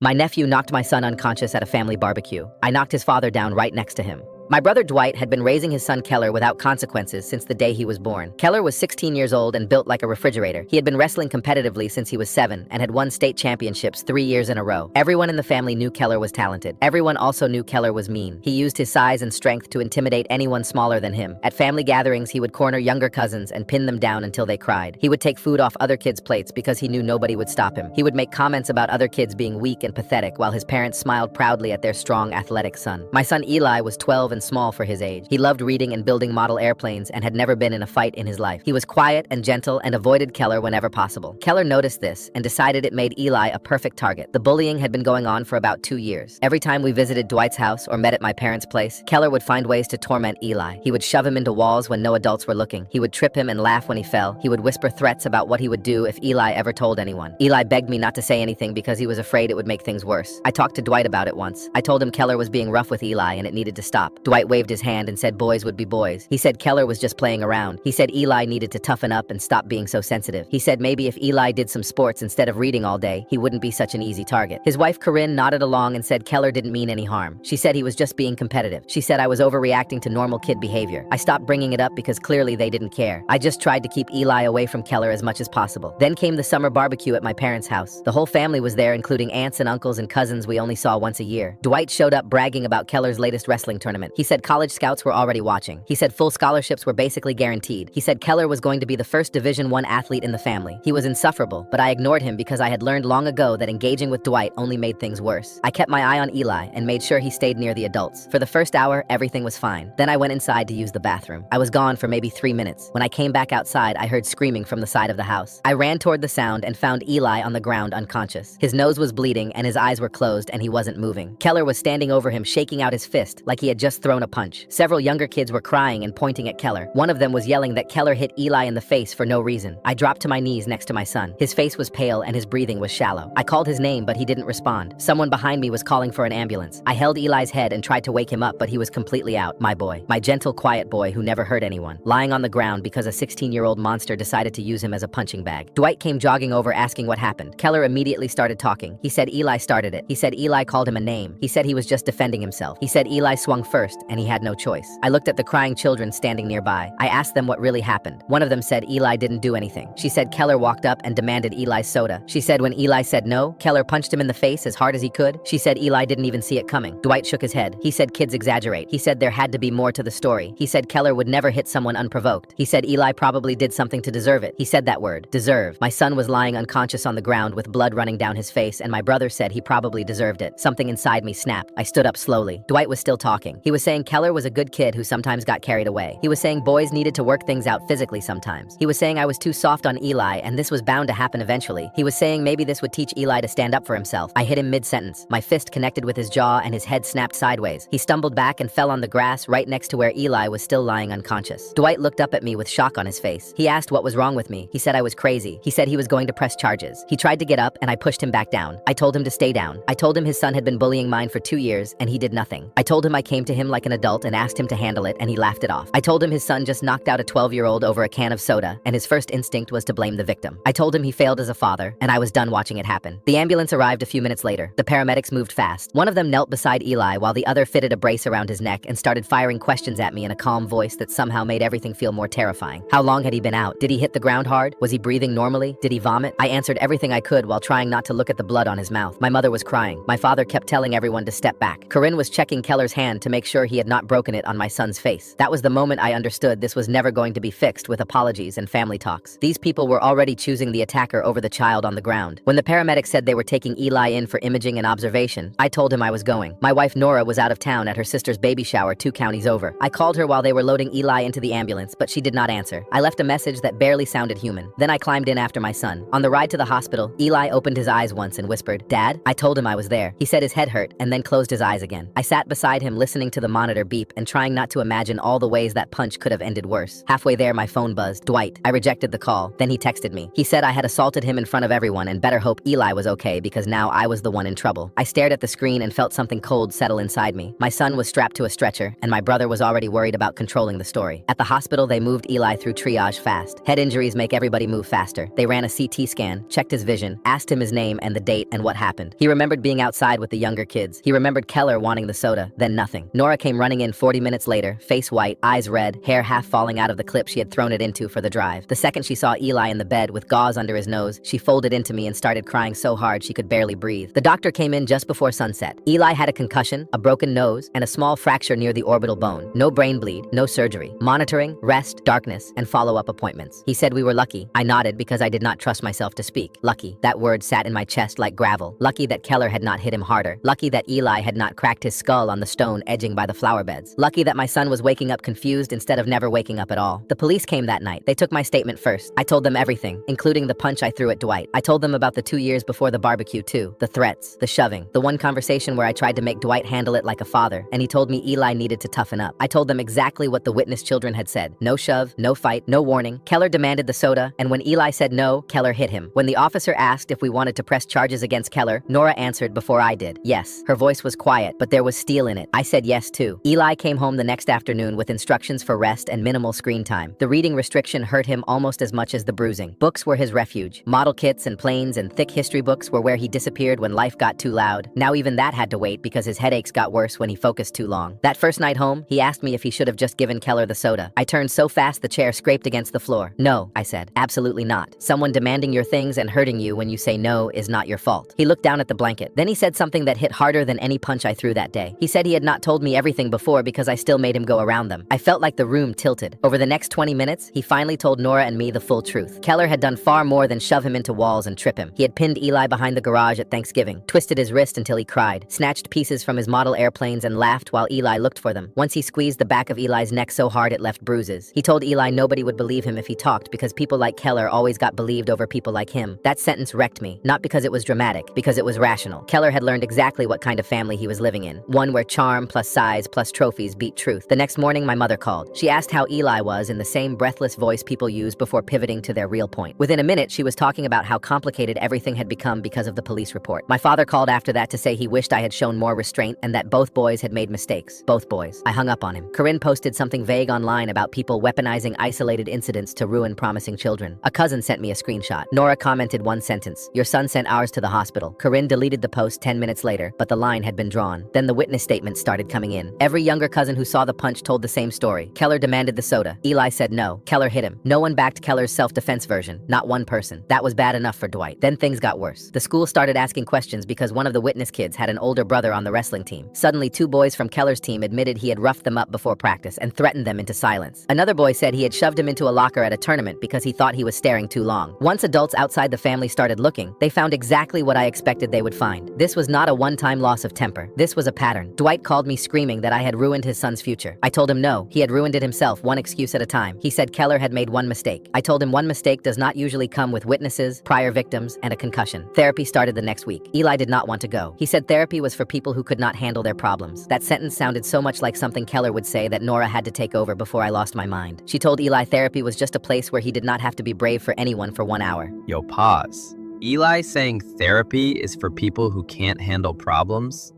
My nephew knocked my son unconscious at a family barbecue. I knocked his father down right next to him. My brother Dwight had been raising his son Keller without consequences since the day he was born. Keller was 16 years old and built like a refrigerator. He had been wrestling competitively since he was 7 and had won state championships 3 years in a row. Everyone in the family knew Keller was talented. Everyone also knew Keller was mean. He used his size and strength to intimidate anyone smaller than him. At family gatherings, he would corner younger cousins and pin them down until they cried. He would take food off other kids' plates because he knew nobody would stop him. He would make comments about other kids being weak and pathetic while his parents smiled proudly at their strong, athletic son. My son Eli was 12 and small for his age. He loved reading and building model airplanes and had never been in a fight in his life. He was quiet and gentle and avoided Keller whenever possible. Keller noticed this and decided it made Eli a perfect target. The bullying had been going on for about 2 years. Every time we visited Dwight's house or met at my parents' place, Keller would find ways to torment Eli. He would shove him into walls when no adults were looking. He would trip him and laugh when he fell. He would whisper threats about what he would do if Eli ever told anyone. Eli begged me not to say anything because he was afraid it would make things worse. I talked to Dwight about it once. I told him Keller was being rough with Eli and it needed to stop. Dwight waved his hand and said boys would be boys. He said Keller was just playing around. He said Eli needed to toughen up and stop being so sensitive. He said maybe if Eli did some sports instead of reading all day, he wouldn't be such an easy target. His wife Corinne nodded along and said Keller didn't mean any harm. She said he was just being competitive. She said I was overreacting to normal kid behavior. I stopped bringing it up because clearly they didn't care. I just tried to keep Eli away from Keller as much as possible. Then came the summer barbecue at my parents' house. The whole family was there, including aunts and uncles and cousins we only saw once a year. Dwight showed up bragging about Keller's latest wrestling tournament. He said college scouts were already watching. He said full scholarships were basically guaranteed. He said Keller was going to be the first Division I athlete in the family. He was insufferable, but I ignored him because I had learned long ago that engaging with Dwight only made things worse. I kept my eye on Eli and made sure he stayed near the adults. For the first hour, everything was fine. Then I went inside to use the bathroom. I was gone for maybe 3 minutes. When I came back outside, I heard screaming from the side of the house. I ran toward the sound and found Eli on the ground unconscious. His nose was bleeding and his eyes were closed and he wasn't moving. Keller was standing over him, shaking out his fist like he had just thrown a punch. Several younger kids were crying and pointing at Keller. One of them was yelling that Keller hit Eli in the face for no reason. I dropped to my knees next to my son. His face was pale and his breathing was shallow. I called his name, but he didn't respond. Someone behind me was calling for an ambulance. I held Eli's head and tried to wake him up, but he was completely out. My boy. My gentle, quiet boy who never hurt anyone. Lying on the ground because a 16-year-old monster decided to use him as a punching bag. Dwight came jogging over asking what happened. Keller immediately started talking. He said Eli started it. He said Eli called him a name. He said he was just defending himself. He said Eli swung first and he had no choice. I looked at the crying children standing nearby. I asked them what really happened. One of them said Eli didn't do anything. She said Keller walked up and demanded Eli's soda. She said when Eli said no, Keller punched him in the face as hard as he could. She said Eli didn't even see it coming. Dwight shook his head. He said kids exaggerate. He said there had to be more to the story. He said Keller would never hit someone unprovoked. He said Eli probably did something to deserve it. He said that word, deserve. My son was lying unconscious on the ground with blood running down his face, and my brother said he probably deserved it. Something inside me snapped. I stood up slowly. Dwight was still talking. He was saying Keller was a good kid who sometimes got carried away. He was saying boys needed to work things out physically sometimes. He was saying I was too soft on Eli and this was bound to happen eventually. He was saying maybe this would teach Eli to stand up for himself. I hit him mid-sentence. My fist connected with his jaw and his head snapped sideways. He stumbled back and fell on the grass right next to where Eli was still lying unconscious. Dwight looked up at me with shock on his face. He asked what was wrong with me. He said I was crazy. He said he was going to press charges. He tried to get up and I pushed him back down. I told him to stay down. I told him his son had been bullying mine for 2 years and he did nothing. I told him I came to him like an adult and asked him to handle it and he laughed it off. I told him his son just knocked out a 12-year-old over a can of soda and his first instinct was to blame the victim. I told him he failed as a father and I was done watching it happen. The ambulance arrived a few minutes later. The paramedics moved fast. One of them knelt beside Eli while the other fitted a brace around his neck and started firing questions at me in a calm voice that somehow made everything feel more terrifying. How long had he been out? Did he hit the ground hard? Was he breathing normally? Did he vomit? I answered everything I could while trying not to look at the blood on his mouth. My mother was crying. My father kept telling everyone to step back. Corinne was checking Keller's hand to make sure he had not broken it on my son's face. That was the moment I understood this was never going to be fixed with apologies and family talks. These people were already choosing the attacker over the child on the ground. When the paramedics said they were taking Eli in for imaging and observation, I told him I was going. My wife Nora was out of town at her sister's baby shower 2 counties over. I called her while they were loading Eli into the ambulance, but she did not answer. I left a message that barely sounded human. Then I climbed in after my son. On the ride to the hospital, Eli opened his eyes once and whispered, "Dad?" I told him I was there. He said his head hurt and then closed his eyes again. I sat beside him listening to the monitor beep and trying not to imagine all the ways that punch could have ended worse. Halfway there, my phone buzzed. Dwight. I rejected the call. Then he texted me. He said I had assaulted him in front of everyone and better hope Eli was okay because now I was the one in trouble. I stared at the screen and felt something cold settle inside me. My son was strapped to a stretcher, and my brother was already worried about controlling the story. At the hospital, they moved Eli through triage fast. Head injuries make everybody move faster. They ran a CT scan, checked his vision, asked him his name and the date and what happened. He remembered being outside with the younger kids. He remembered Keller wanting the soda, then nothing. Nora came running in 40 minutes later, face white, eyes red, hair half falling out of the clip she had thrown it into for the drive. The second she saw Eli in the bed with gauze under his nose, she folded into me and started crying so hard she could barely breathe. The doctor came in just before sunset. Eli had a concussion, a broken nose, and a small fracture near the orbital bone. No brain bleed, no surgery. Monitoring, rest, darkness, and follow-up appointments. He said we were lucky. I nodded because I did not trust myself to speak. Lucky. That word sat in my chest like gravel. Lucky that Keller had not hit him harder. Lucky that Eli had not cracked his skull on the stone edging by the flower beds. Lucky that my son was waking up confused instead of never waking up at all. The police came that night. They took my statement first. I told them everything, including the punch I threw at Dwight. I told them about the 2 years before the barbecue too. The threats, the shoving, the one conversation where I tried to make Dwight handle it like a father, and he told me Eli needed to toughen up. I told them exactly what the witness children had said. No shove, no fight, no warning. Keller demanded the soda, and when Eli said no, Keller hit him. When the officer asked if we wanted to press charges against Keller, Nora answered before I did. Yes. Her voice was quiet, but there was steel in it. I said yes too. Eli came home the next afternoon with instructions for rest and minimal screen time. The reading restriction hurt him almost as much as the bruising. Books were his refuge. Model kits and planes and thick history books were where he disappeared when life got too loud. Now even that had to wait because his headaches got worse when he focused too long. That first night home, he asked me if he should have just given Keller the soda. I turned so fast the chair scraped against the floor. No, I said. Absolutely not. Someone demanding your things and hurting you when you say no is not your fault. He looked down at the blanket. Then he said something that hit harder than any punch I threw that day. He said he had not told me everything before because I still made him go around them. I felt like the room tilted. Over the next 20 minutes, he finally told Nora and me the full truth. Keller had done far more than shove him into walls and trip him. He had pinned Eli behind the garage at Thanksgiving, twisted his wrist until he cried, snatched pieces from his model airplanes and laughed while Eli looked for them. Once he squeezed the back of Eli's neck so hard it left bruises. He told Eli nobody would believe him if he talked because people like Keller always got believed over people like him. That sentence wrecked me, not because it was dramatic, because it was rational. Keller had learned exactly what kind of family he was living in. One where charm plus size plus trophies beat truth. The next morning, my mother called. She asked how Eli was in the same breathless voice people use before pivoting to their real point. Within a minute, she was talking about how complicated everything had become because of the police report. My father called after that to say he wished I had shown more restraint and that both boys had made mistakes. Both boys. I hung up on him. Corinne posted something vague online about people weaponizing isolated incidents to ruin promising children. A cousin sent me a screenshot. Nora commented one sentence. Your son sent ours to the hospital. Corinne deleted the post 10 minutes later, but the line had been drawn. Then the witness statements started coming in. Every younger cousin who saw the punch told the same story. Keller demanded the soda. Eli said no. Keller hit him. No one backed Keller's self-defense version. Not one person. That was bad enough for Dwight. Then things got worse. The school started asking questions because one of the witness kids had an older brother on the wrestling team. Suddenly, 2 boys from Keller's team admitted he had roughed them up before practice and threatened them into silence. Another boy said he had shoved him into a locker at a tournament because he thought he was staring too long. Once adults outside the family started looking, they found exactly what I expected they would find. This was not a one-time loss of temper. This was a pattern. Dwight called me screaming that I had ruined his son's future. I told him no, he had ruined it himself, one excuse at a time. He said Keller had made one mistake. I told him one mistake does not usually come with witnesses, prior victims, and a concussion. Therapy started the next week. Eli did not want to go. He said therapy was for people who could not handle their problems. That sentence sounded so much like something Keller would say that Nora had to take over before I lost my mind. She told Eli therapy was just a place where he did not have to be brave for anyone for 1 hour. Yo, pause. Eli saying therapy is for people who can't handle problems?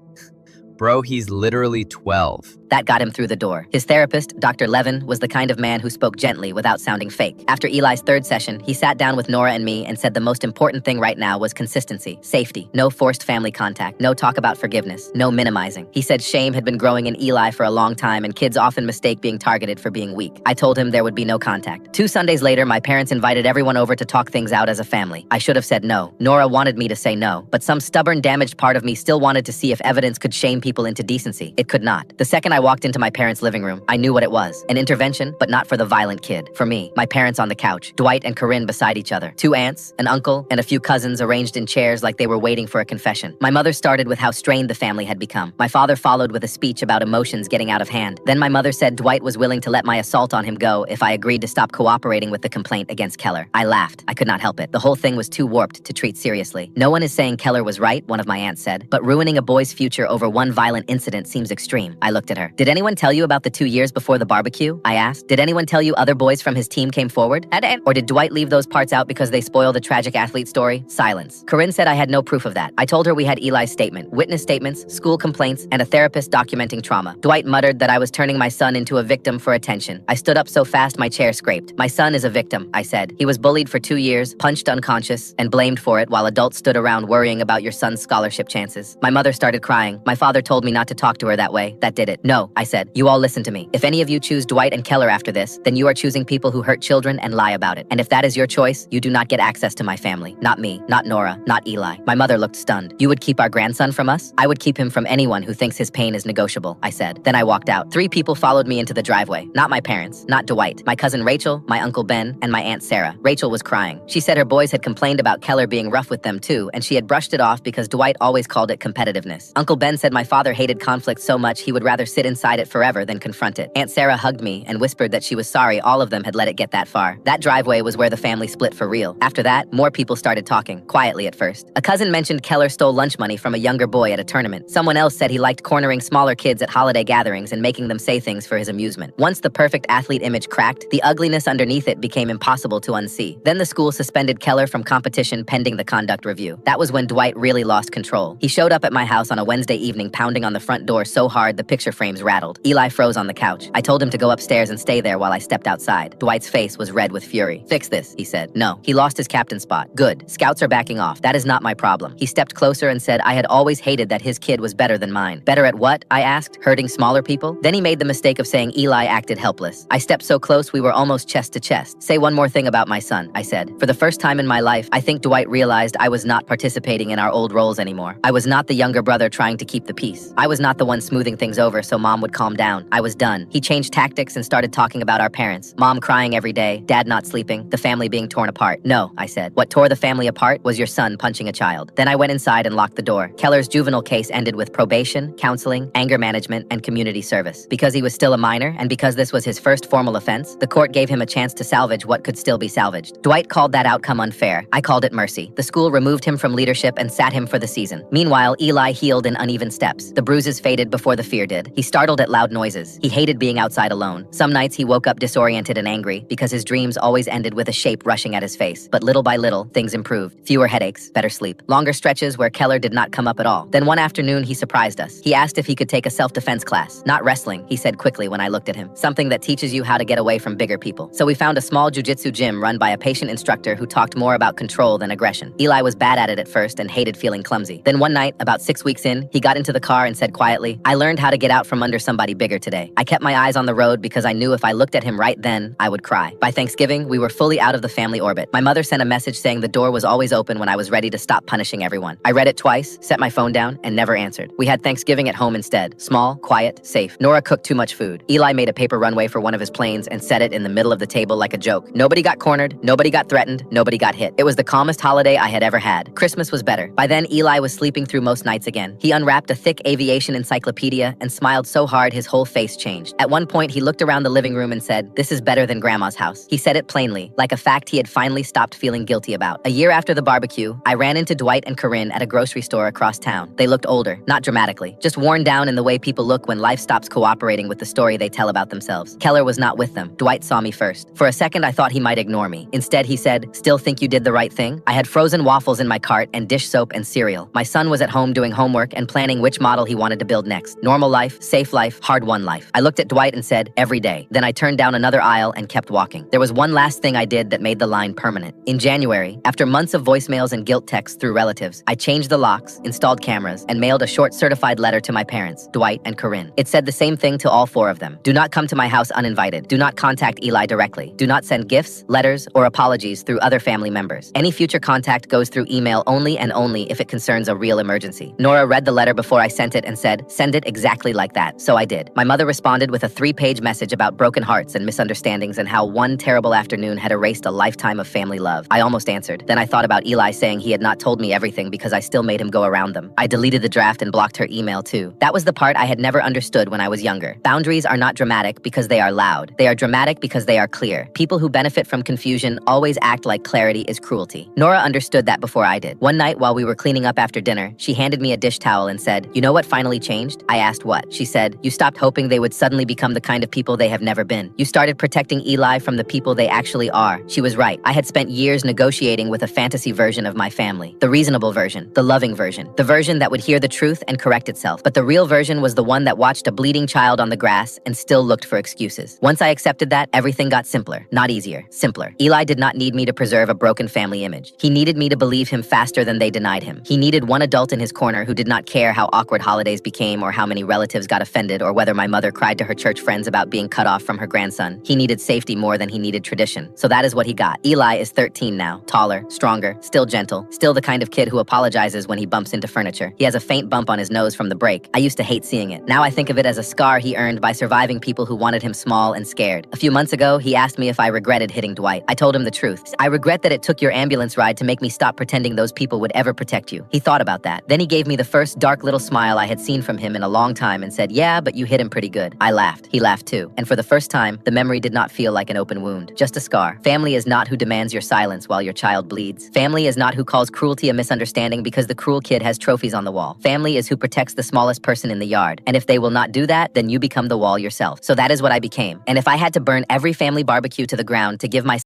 Bro, he's literally 12. That got him through the door. His therapist, Dr. Levin, was the kind of man who spoke gently without sounding fake. After Eli's 3rd session, he sat down with Nora and me and said the most important thing right now was consistency, safety, no forced family contact, no talk about forgiveness, no minimizing. He said shame had been growing in Eli for a long time and kids often mistake being targeted for being weak. I told him there would be no contact. 2 Sundays later, my parents invited everyone over to talk things out as a family. I should have said no. Nora wanted me to say no, but some stubborn, damaged part of me still wanted to see if evidence could shame people into decency. It could not. The second I walked into my parents' living room, I knew what it was. An intervention, but not for the violent kid. For me, my parents on the couch, Dwight and Corinne beside each other. 2 aunts, an uncle, and a few cousins arranged in chairs like they were waiting for a confession. My mother started with how strained the family had become. My father followed with a speech about emotions getting out of hand. Then my mother said Dwight was willing to let my assault on him go if I agreed to stop cooperating with the complaint against Keller. I laughed. I could not help it. The whole thing was too warped to treat seriously. No one is saying Keller was right, one of my aunts said, but ruining a boy's future over one violent incident seems extreme. I looked at her. Did anyone tell you about the 2 years before the barbecue? I asked. Did anyone tell you other boys from his team came forward? Or did Dwight leave those parts out because they spoil the tragic athlete story? Silence. Corinne said I had no proof of that. I told her we had Eli's statement, witness statements, school complaints, and a therapist documenting trauma. Dwight muttered that I was turning my son into a victim for attention. I stood up so fast my chair scraped. My son is a victim, I said. He was bullied for 2 years, punched unconscious, and blamed for it while adults stood around worrying about your son's scholarship chances. My mother started crying. My father told me not to talk to her that way. That did it. No, I said. You all listen to me. If any of you choose Dwight and Keller after this, then you are choosing people who hurt children and lie about it. And if that is your choice, you do not get access to my family. Not me, not Nora, not Eli. My mother looked stunned. You would keep our grandson from us? I would keep him from anyone who thinks his pain is negotiable, I said. Then I walked out. 3 people followed me into the driveway. Not my parents, not Dwight. My cousin Rachel, my uncle Ben, and my aunt Sarah. Rachel was crying. She said her boys had complained about Keller being rough with them too, and she had brushed it off because Dwight always called it competitiveness. Uncle Ben said my father hated conflict so much he would rather sit inside it forever than confront it. Aunt Sarah hugged me and whispered that she was sorry all of them had let it get that far. That driveway was where the family split for real. After that, more people started talking, quietly at first. A cousin mentioned Keller stole lunch money from a younger boy at a tournament. Someone else said he liked cornering smaller kids at holiday gatherings and making them say things for his amusement. Once the perfect athlete image cracked, the ugliness underneath it became impossible to unsee. Then the school suspended Keller from competition pending the conduct review. That was when Dwight really lost control. He showed up at my house on a Wednesday evening pounding on the front door so hard the picture frames rattled. Eli froze on the couch. I told him to go upstairs and stay there while I stepped outside. Dwight's face was red with fury. Fix this, he said. No. He lost his captain spot. Good. Scouts are backing off. That is not my problem. He stepped closer and said I had always hated that his kid was better than mine. Better at what? I asked. Hurting smaller people? Then he made the mistake of saying Eli acted helpless. I stepped so close we were almost chest to chest. Say one more thing about my son, I said. For the first time in my life, I think Dwight realized I was not participating in our old roles anymore. I was not the younger brother trying to keep the peace. I was not the one smoothing things over so mom would calm down. I was done. He changed tactics and started talking about our parents. Mom crying every day, dad not sleeping, the family being torn apart. No, I said. What tore the family apart was your son punching a child. Then I went inside and locked the door. Keller's juvenile case ended with probation, counseling, anger management, and community service. Because he was still a minor, and because this was his first formal offense, the court gave him a chance to salvage what could still be salvaged. Dwight called that outcome unfair. I called it mercy. The school removed him from leadership and sat him for the season. Meanwhile, Eli healed in uneven steps. The bruises faded before the fear did. He startled at loud noises. He hated being outside alone. Some nights he woke up disoriented and angry because his dreams always ended with a shape rushing at his face. But little by little, things improved. Fewer headaches, better sleep. Longer stretches where Keller did not come up at all. Then one afternoon, he surprised us. He asked if he could take a self-defense class. Not wrestling, he said quickly when I looked at him. Something that teaches you how to get away from bigger people. So we found a small jiu-jitsu gym run by a patient instructor who talked more about control than aggression. Eli was bad at it at first and hated feeling clumsy. Then one night, about 6 weeks in, he got into the car and said quietly, I learned how to get out from under somebody bigger today. I kept my eyes on the road because I knew if I looked at him right then, I would cry. By Thanksgiving, we were fully out of the family orbit. My mother sent a message saying the door was always open when I was ready to stop punishing everyone. I read it twice, set my phone down, and never answered. We had Thanksgiving at home instead. Small, quiet, safe. Nora cooked too much food. Eli made a paper runway for one of his planes and set it in the middle of the table like a joke. Nobody got cornered, nobody got threatened, nobody got hit. It was the calmest holiday I had ever had. Christmas was better. By then, Eli was sleeping through most nights again. He unwrapped a thick aviation encyclopedia and smiled so hard his whole face changed. At one point, he looked around the living room and said, "This is better than Grandma's house." He said it plainly, like a fact he had finally stopped feeling guilty about. A year after the barbecue, I ran into Dwight and Corinne at a grocery store across town. They looked older, not dramatically, just worn down in the way people look when life stops cooperating with the story they tell about themselves. Keller was not with them. Dwight saw me first. For a second, I thought he might ignore me. Instead, he said, "Still think you did the right thing?" I had frozen waffles in my cart and dish soap and cereal. My son was at home doing homework and planning which model he wanted to build next. Normal life, safe life, hard-won life. I looked at Dwight and said, "Every day." Then I turned down another aisle and kept walking. There was one last thing I did that made the line permanent. In January, after months of voicemails and guilt texts through relatives, I changed the locks, installed cameras, and mailed a short certified letter to my parents, Dwight and Corinne. It said the same thing to all 4 of them. Do not come to my house uninvited. Do not contact Eli directly. Do not send gifts, letters, or apologies through other family members. Any future contact goes through email only and only if it concerns a real emergency. Nora read the letter before I sent it and said, "Send it exactly like that." So I did. My mother responded with a 3-page message about broken hearts and misunderstandings and how one terrible afternoon had erased a lifetime of family love. I almost answered. Then I thought about Eli saying he had not told me everything because I still made him go around them. I deleted the draft and blocked her email too. That was the part I had never understood when I was younger. Boundaries are not dramatic because they are loud. They are dramatic because they are clear. People who benefit from confusion always act like clarity is cruelty. Nora understood that before I did. One night while we were cleaning up after dinner, she handed me a dish towel and said, "You You know what finally changed? I asked what. She said, you stopped hoping they would suddenly become the kind of people they have never been. You started protecting Eli from the people they actually are. She was right. I had spent years negotiating with a fantasy version of my family. The reasonable version, the loving version, the version that would hear the truth and correct itself. But the real version was the one that watched a bleeding child on the grass and still looked for excuses. Once I accepted that, everything got simpler. Not easier, simpler. Eli did not need me to preserve a broken family image. He needed me to believe him faster than they denied him. He needed one adult in his corner who did not care how awkward holidays became or how many relatives got offended or whether my mother cried to her church friends about being cut off from her grandson. He needed safety more than he needed tradition. So that is what he got. Eli is 13 now, taller, stronger, still gentle, still the kind of kid who apologizes when he bumps into furniture. He has a faint bump on his nose from the break. I used to hate seeing it. Now I think of it as a scar he earned by surviving people who wanted him small and scared. A few months ago, he asked me if I regretted hitting Dwight. I told him the truth. I regret that it took your ambulance ride to make me stop pretending those people would ever protect you. He thought about that. Then he gave me the first dark little smile I had seen from him in a long time and said, yeah, but you hit him pretty good. I laughed. He laughed too. And for the first time, the memory did not feel like an open wound, just a scar. Family is not who demands your silence while your child bleeds. Family is not who calls cruelty a misunderstanding because the cruel kid has trophies on the wall. Family is who protects the smallest person in the yard. And if they will not do that, then you become the wall yourself. So that is what I became. And if I had to burn every family barbecue to the ground to give my